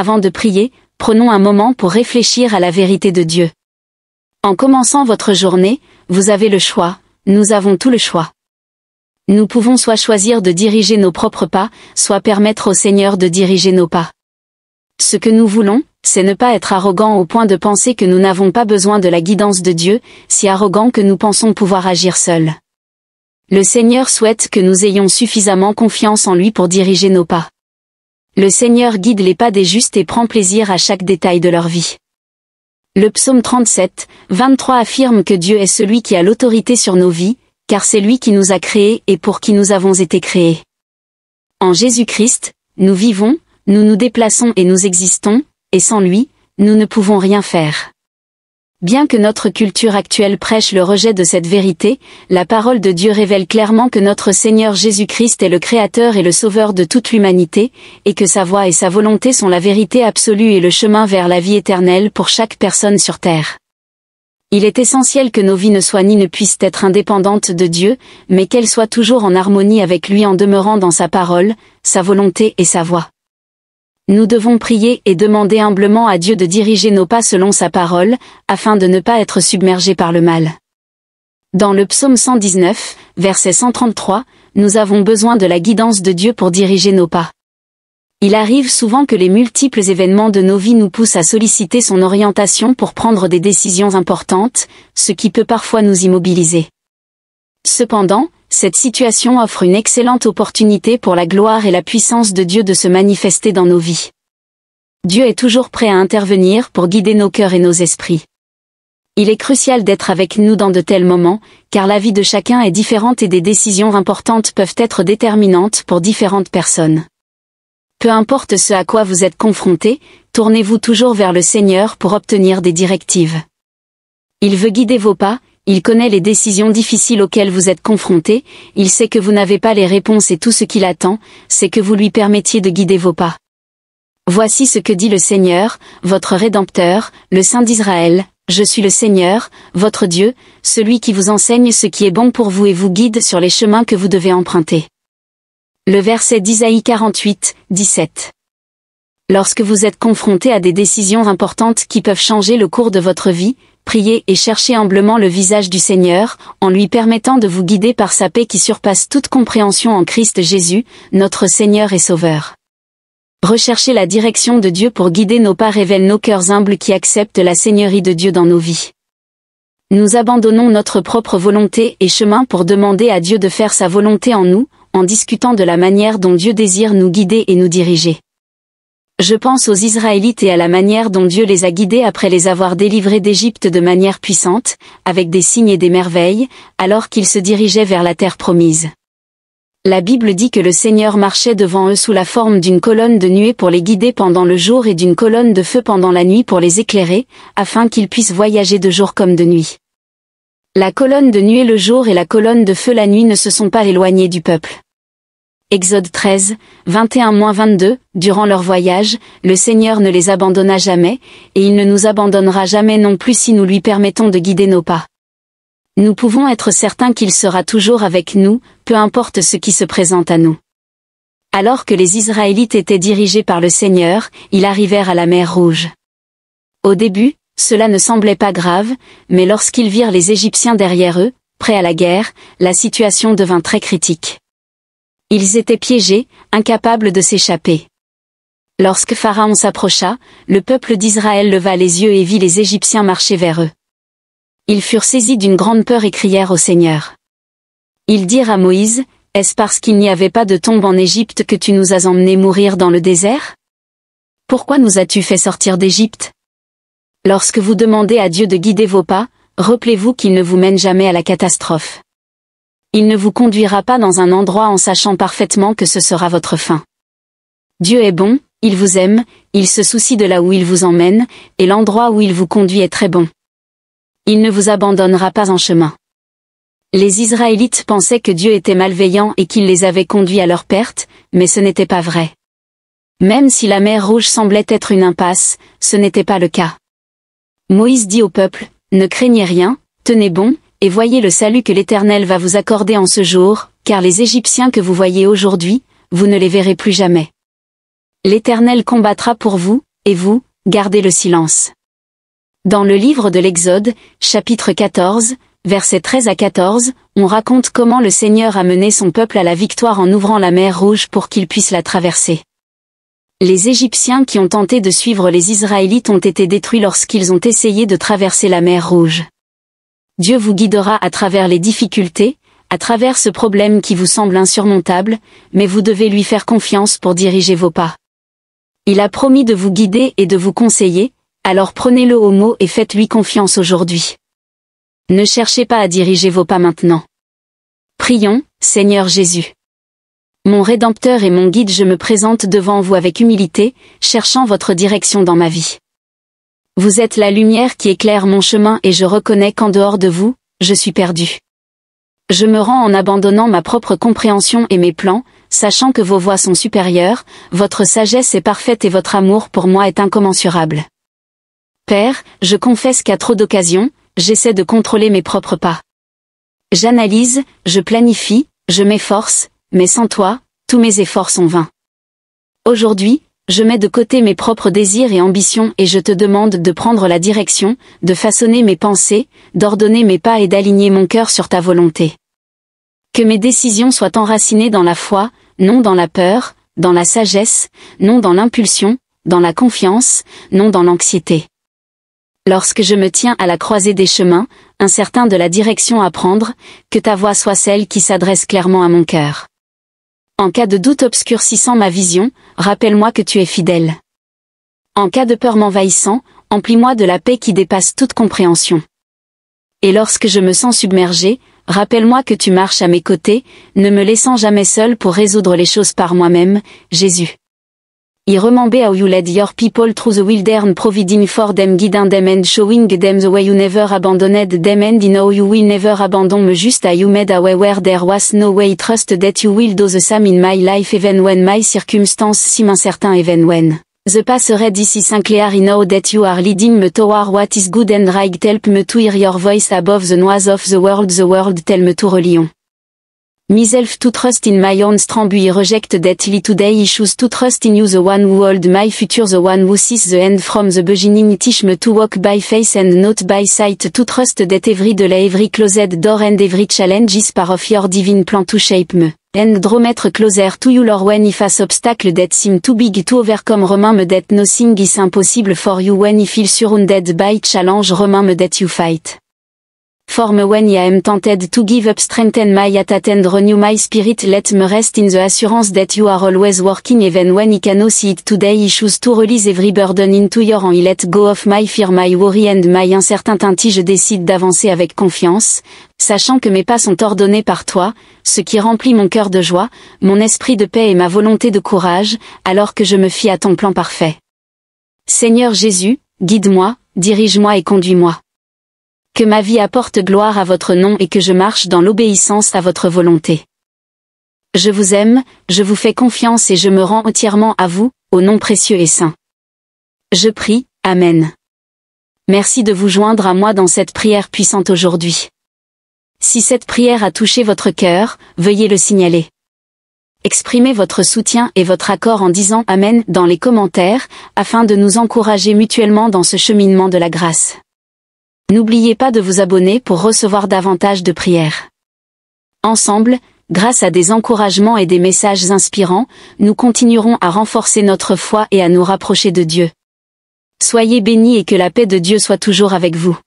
avant de prier, prenons un moment pour réfléchir à la vérité de Dieu. En commençant votre journée, vous avez le choix, nous avons tout le choix. Nous pouvons soit choisir de diriger nos propres pas, soit permettre au Seigneur de diriger nos pas. Ce que nous voulons, c'est ne pas être arrogant au point de penser que nous n'avons pas besoin de la guidance de Dieu, si arrogant que nous pensons pouvoir agir seuls. Le Seigneur souhaite que nous ayons suffisamment confiance en lui pour diriger nos pas. Le Seigneur guide les pas des justes et prend plaisir à chaque détail de leur vie. Le psaume 37, 23 affirme que Dieu est celui qui a l'autorité sur nos vies, car c'est lui qui nous a créés et pour qui nous avons été créés. En Jésus-Christ, nous vivons, nous nous déplaçons et nous existons, et sans lui, nous ne pouvons rien faire. Bien que notre culture actuelle prêche le rejet de cette vérité, la parole de Dieu révèle clairement que notre Seigneur Jésus-Christ est le Créateur et le Sauveur de toute l'humanité, et que sa voix et sa volonté sont la vérité absolue et le chemin vers la vie éternelle pour chaque personne sur terre. Il est essentiel que nos vies ne soient ni ne puissent être indépendantes de Dieu, mais qu'elles soient toujours en harmonie avec lui en demeurant dans sa parole, sa volonté et sa voix. Nous devons prier et demander humblement à Dieu de diriger nos pas selon sa parole, afin de ne pas être submergés par le mal. Dans le psaume 119, verset 133, nous avons besoin de la guidance de Dieu pour diriger nos pas. Il arrive souvent que les multiples événements de nos vies nous poussent à solliciter son orientation pour prendre des décisions importantes, ce qui peut parfois nous immobiliser. Cependant, cette situation offre une excellente opportunité pour la gloire et la puissance de Dieu de se manifester dans nos vies. Dieu est toujours prêt à intervenir pour guider nos cœurs et nos esprits. Il est crucial d'être avec nous dans de tels moments, car la vie de chacun est différente et des décisions importantes peuvent être déterminantes pour différentes personnes. Peu importe ce à quoi vous êtes confrontés, tournez-vous toujours vers le Seigneur pour obtenir des directives. Il veut guider vos pas. Il connaît les décisions difficiles auxquelles vous êtes confrontés, il sait que vous n'avez pas les réponses et tout ce qu'il attend, c'est que vous lui permettiez de guider vos pas. Voici ce que dit le Seigneur, votre Rédempteur, le Saint d'Israël, je suis le Seigneur, votre Dieu, celui qui vous enseigne ce qui est bon pour vous et vous guide sur les chemins que vous devez emprunter. Le verset d'Isaïe 48, 17. Lorsque vous êtes confronté à des décisions importantes qui peuvent changer le cours de votre vie, priez et cherchez humblement le visage du Seigneur, en lui permettant de vous guider par sa paix qui surpasse toute compréhension en Christ Jésus, notre Seigneur et Sauveur. Rechercher la direction de Dieu pour guider nos pas révèle nos cœurs humbles qui acceptent la Seigneurie de Dieu dans nos vies. Nous abandonnons notre propre volonté et chemin pour demander à Dieu de faire sa volonté en nous, en discutant de la manière dont Dieu désire nous guider et nous diriger. Je pense aux Israélites et à la manière dont Dieu les a guidés après les avoir délivrés d'Égypte de manière puissante, avec des signes et des merveilles, alors qu'ils se dirigeaient vers la terre promise. La Bible dit que le Seigneur marchait devant eux sous la forme d'une colonne de nuée pour les guider pendant le jour et d'une colonne de feu pendant la nuit pour les éclairer, afin qu'ils puissent voyager de jour comme de nuit. La colonne de nuée le jour et la colonne de feu la nuit ne se sont pas éloignés du peuple. Exode 13, 21-22, durant leur voyage, le Seigneur ne les abandonna jamais, et il ne nous abandonnera jamais non plus si nous lui permettons de guider nos pas. Nous pouvons être certains qu'il sera toujours avec nous, peu importe ce qui se présente à nous. Alors que les Israélites étaient dirigés par le Seigneur, ils arrivèrent à la mer Rouge. Au début, cela ne semblait pas grave, mais lorsqu'ils virent les Égyptiens derrière eux, prêts à la guerre, la situation devint très critique. Ils étaient piégés, incapables de s'échapper. Lorsque Pharaon s'approcha, le peuple d'Israël leva les yeux et vit les Égyptiens marcher vers eux. Ils furent saisis d'une grande peur et crièrent au Seigneur. Ils dirent à Moïse, « Est-ce parce qu'il n'y avait pas de tombe en Égypte que tu nous as emmenés mourir dans le désert? Pourquoi nous as-tu fait sortir d'Égypte? » Lorsque vous demandez à Dieu de guider vos pas, rappelez-vous qu'il ne vous mène jamais à la catastrophe. Il ne vous conduira pas dans un endroit en sachant parfaitement que ce sera votre fin. Dieu est bon, il vous aime, il se soucie de là où il vous emmène, et l'endroit où il vous conduit est très bon. Il ne vous abandonnera pas en chemin. Les Israélites pensaient que Dieu était malveillant et qu'il les avait conduits à leur perte, mais ce n'était pas vrai. Même si la mer Rouge semblait être une impasse, ce n'était pas le cas. Moïse dit au peuple, « Ne craignez rien, tenez bon, et voyez le salut que l'Éternel va vous accorder en ce jour, car les Égyptiens que vous voyez aujourd'hui, vous ne les verrez plus jamais. L'Éternel combattra pour vous, Et vous, gardez le silence. Dans le livre de l'Exode, chapitre 14, versets 13 à 14, on raconte comment le Seigneur a mené son peuple à la victoire en ouvrant la mer Rouge pour qu'ils puissent la traverser. Les Égyptiens qui ont tenté de suivre les Israélites ont été détruits lorsqu'ils ont essayé de traverser la mer Rouge. Dieu vous guidera à travers les difficultés, à travers ce problème qui vous semble insurmontable, mais vous devez lui faire confiance pour diriger vos pas. Il a promis de vous guider et de vous conseiller, alors prenez-le au mot et faites-lui confiance aujourd'hui. Ne cherchez pas à diriger vos pas maintenant. Prions, Seigneur Jésus. Mon Rédempteur et mon guide, je me présente devant vous avec humilité, cherchant votre direction dans ma vie. Vous êtes la lumière qui éclaire mon chemin et je reconnais qu'en dehors de vous, je suis perdu. Je me rends en abandonnant ma propre compréhension et mes plans, sachant que vos voies sont supérieures, votre sagesse est parfaite et votre amour pour moi est incommensurable. Père, je confesse qu'à trop d'occasions, j'essaie de contrôler mes propres pas. J'analyse, je planifie, je m'efforce, mais sans toi, tous mes efforts sont vains. Aujourd'hui, je mets de côté mes propres désirs et ambitions et je te demande de prendre la direction, de façonner mes pensées, d'ordonner mes pas et d'aligner mon cœur sur ta volonté. Que mes décisions soient enracinées dans la foi, non dans la peur, dans la sagesse, non dans l'impulsion, dans la confiance, non dans l'anxiété. Lorsque je me tiens à la croisée des chemins, incertain de la direction à prendre, que ta voix soit celle qui s'adresse clairement à mon cœur. En cas de doute obscurcissant ma vision, rappelle-moi que tu es fidèle. En cas de peur m'envahissant, emplis-moi de la paix qui dépasse toute compréhension. Et lorsque je me sens submergé, rappelle-moi que tu marches à mes côtés, ne me laissant jamais seul pour résoudre les choses par moi-même, Jésus. I remember how you led your people through the wilderness, providing for them, guiding them and showing them the way you never abandoned them, and in how you will never abandon me, just as you made a way where there was no way. Trust that you will do the same in my life even when my circumstances seem uncertain, even when the path ahead is unclear. I know that you are leading me toward what is good and right. Help me to hear your voice above the noise of the world tell me to rely on myself to trust in my own strength. I reject that today. I choose to trust in you, the one who holds my future, the one who sees the end from the beginning. Teach me to walk by faith and not by sight, to trust that every delay, every closed door and every challenge is part of your divine plan to shape me and draw me closer to you, Lord. When I face obstacle that seem too big to overcome, remind me that nothing is impossible for you. When I feel surrounded by challenge, remind me that you fight for me. When I am tempted to give up, strengthen my heart and renew my spirit. Let me rest in the assurance that you are always working even when I cannot see it. Today I choose to release every burden into your hands. I let go of my fear, my worry and my uncertainty. Je décide d'avancer avec confiance, sachant que mes pas sont ordonnés par toi, ce qui remplit mon cœur de joie, mon esprit de paix et ma volonté de courage, alors que je me fie à ton plan parfait. Seigneur Jésus, guide-moi, dirige-moi et conduis-moi. Que ma vie apporte gloire à votre nom et que je marche dans l'obéissance à votre volonté. Je vous aime, je vous fais confiance et je me rends entièrement à vous, au nom précieux et saint. Je prie, Amen. Merci de vous joindre à moi dans cette prière puissante aujourd'hui. Si cette prière a touché votre cœur, veuillez le signaler. Exprimez votre soutien et votre accord en disant Amen dans les commentaires, afin de nous encourager mutuellement dans ce cheminement de la grâce. N'oubliez pas de vous abonner pour recevoir davantage de prières. Ensemble, grâce à des encouragements et des messages inspirants, nous continuerons à renforcer notre foi et à nous rapprocher de Dieu. Soyez bénis et que la paix de Dieu soit toujours avec vous.